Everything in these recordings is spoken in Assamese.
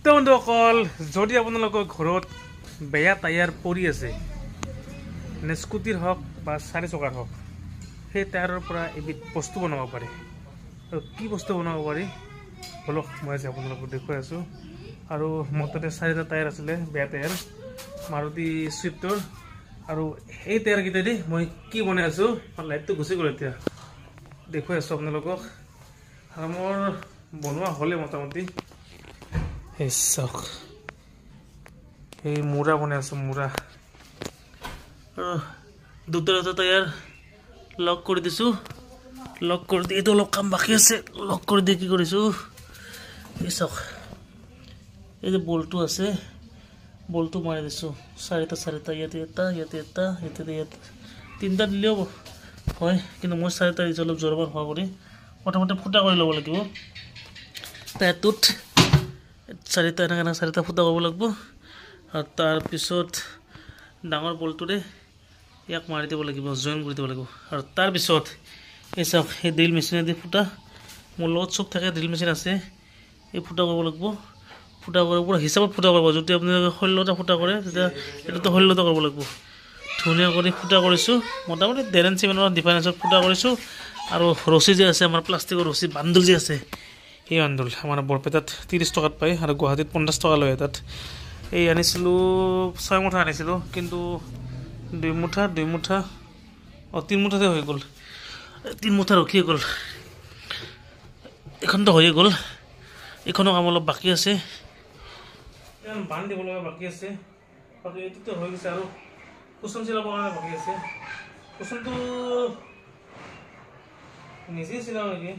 তো বন্ধুসকল যদি আপোনালোকৰ ঘৰত বেয়া টায়াৰ পৰি আছে নে স্কুটিৰ হওক বা 4 চকাৰ হওক সেই টায়াৰৰ পৰা এবিধ বস্তু বনাব পাৰি আৰু কি বস্তু বনাব পাৰি বলক মই আজি আপোনালোকক দেখুৱাই আছোঁ আৰু মোৰ তাতে 4টা টায়াৰ আছিলে বেয়া টায়াৰ মাৰুতি ছুইফ্টৰ আৰু এই টায়াৰকেইটা দি মই কি বনাই আছোঁ লাইটটো গুচি গ'ল এতিয়া দেখুৱাই আছোঁ আপোনালোকক আৰু মোৰ বনোৱা হ'লে মোটামুটি এই চাওক এই মুৰা বনাই আছোঁ মুৰা দুটা টায়াৰ লক কৰি দিছোঁ লক কৰি দি এইটো অলপ কাম বাকী আছে লক কৰি দি কি কৰিছোঁ এই চাওক এই যে বলটো আছে বলটো মাৰি দিছোঁ 4টা ইয়াতে এটা তিনিটা দিলেও হয় কিন্তু মই 4টা দিছোঁ অলপ জোৰবাৰ হোৱা কৰি প্ৰথমতে ফুটা কৰি ল'ব লাগিব টায়াৰটোত 4টা এনেকৈ 4টা ফুটা কৰিব লাগিব আৰু তাৰপিছত ডাঙৰ বলটোৰে ইয়াক মাৰি দিব লাগিব জইন কৰি দিব লাগিব আৰু তাৰপিছত এই চাওক এই ড্ৰিল মেচিনেদি ফুটা মোৰ লগত চব থাকে ড্ৰিল মেচিন আছে এই ফুটা কৰিব লাগিব ফুটা কৰাৰ পৰা হিচাপত ফুটা কৰিব যদি আপুনি 16টা ফুটা কৰে তেতিয়া এইটোতো 16টা কৰিব লাগিব ধুনীয়া কৰি ফুটা কৰিছোঁ মোটামুটি 1.5 ইঞ্চি মানৰ ডিফাৰেঞ্চত ফুটা কৰিছোঁ আৰু ৰছী যে আছে আমাৰ প্লাষ্টিকৰ ৰছী বান্দুল যে আছে এই বান্দুল আমাৰ বৰপেটাত 30 টকাত পায় আৰু গুৱাহাটীত 50 টকা লয় তাত এই আনিছিলোঁ 6 মুঠা আনিছিলোঁ কিন্তু 2 মুঠা 3 মুঠাতে হৈ গ'ল 3 মুঠা ৰখি গ'ল এখনতো হৈ গ'ল এখনো কাম অলপ বাকী আছে বান্ধ দিব লগা বাকী আছে বাকী এইটোতো হৈ গৈছে আৰু কুচন চিলাবৰ কাৰণে বাকী আছে কুচনটো নিজে চিলাওঁ নেকি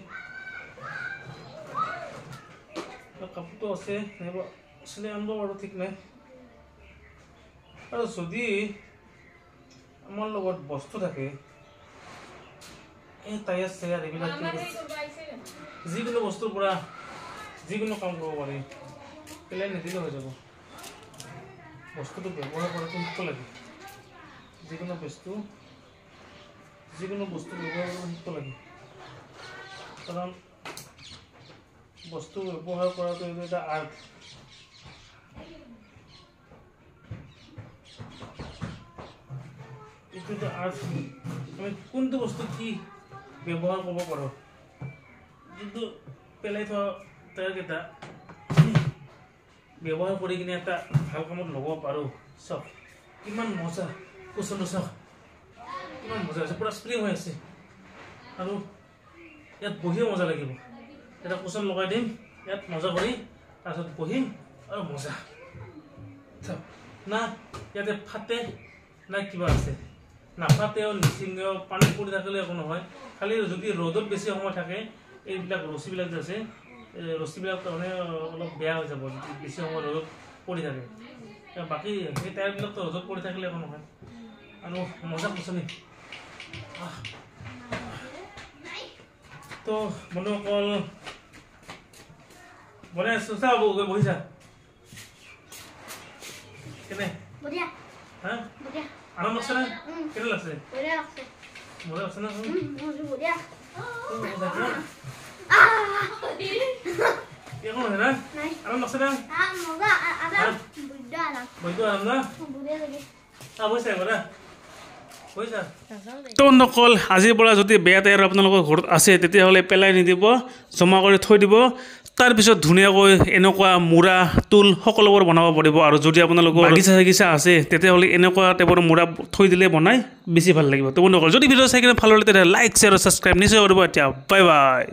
কাপোৰটো আছে চিলাই আনিব বাৰু ঠিক নাই আৰু যদি আমাৰ লগত বস্তু থাকে এই টায়াৰ চায়াৰ এইবিলাক যিকোনো বস্তুৰ পৰা যিকোনো কাম কৰিব পাৰি পেলাই নিদিলে হৈ যাব বস্তুটো ব্যৱহাৰ কৰাটো শিকিব লাগে যিকোনো বস্তু ব্যৱহাৰ কৰিব শিকিব লাগে কাৰণ বস্তু ব্যৱহাৰ কৰাটো এইটো এটা আৰ্ট এইটো এটা আৰ্ট আমি কোনটো বস্তু কি ব্যৱহাৰ কৰিব পাৰোঁ যোনটো পেলাই থোৱা টায়াৰকেইটা ব্যৱহাৰ কৰি কিনে এটা ভাল কামত ল'ব পাৰোঁ চাওক কিমান মজা কুচনটো চাওক কিমান মজা আছে পূৰা স্প্ৰিং হৈ আছে আৰু ইয়াত বহিও মজা লাগিব এটা কুচন লগাই দিম ইয়াত মজা কৰি তাৰপিছত বহিম আৰু মজা চাওক না ইয়াতে ফাটে না কিবা আছে নাফাটেও নিচিঙেও পানী পৰি থাকিলে একো নহয় খালি যদি ৰ'দত বেছি সময় থাকে এইবিলাক ৰছীবিলাক যে আছে ৰছীবিলাক তাৰমানে অলপ বেয়া হৈ যাব যদি বেছি সময় ৰ'দত পৰি থাকে বাকী সেই টায়াৰবিলাকতো ৰ'দত পৰি থাকিলে একো নহয় আৰু মজা কুচনি তো বন্ধুসকল বনাই আছোঁ চা বহিছা কেনে হা আৰাম লাগছে না কেনে লাগছে মজা লাগছে না এখন আছে না আৰাম লাগছে না বৈদ্য আৰাম না বৈছা বৰা তো বন্ধুসকল আজিৰ পৰা যদি বেয়া টায়াৰ আপোনালোকৰ ঘৰত আছে তেতিয়াহ'লে পেলাই নিদিব জমা কৰি থৈ দিব তাৰপিছত ধুনীয়াকৈ এনেকুৱা মুৰা টুল সকলোবোৰ বনাব পাৰিব আৰু যদি আপোনালোকৰ বাগিচা আছে তেতিয়াহ'লে এনেকুৱা টাইপৰ মুৰা থৈ দিলে বনাই বেছি ভাল লাগিব তো বন্ধুসকল যদি ভিডিঅ' চাই কিনে ভাল হ'লে তেতিয়া লাইক শ্বেয়াৰ আৰু ছাবস্ক্ৰাইব নিশ্চয় কৰিব এতিয়া বাই বাই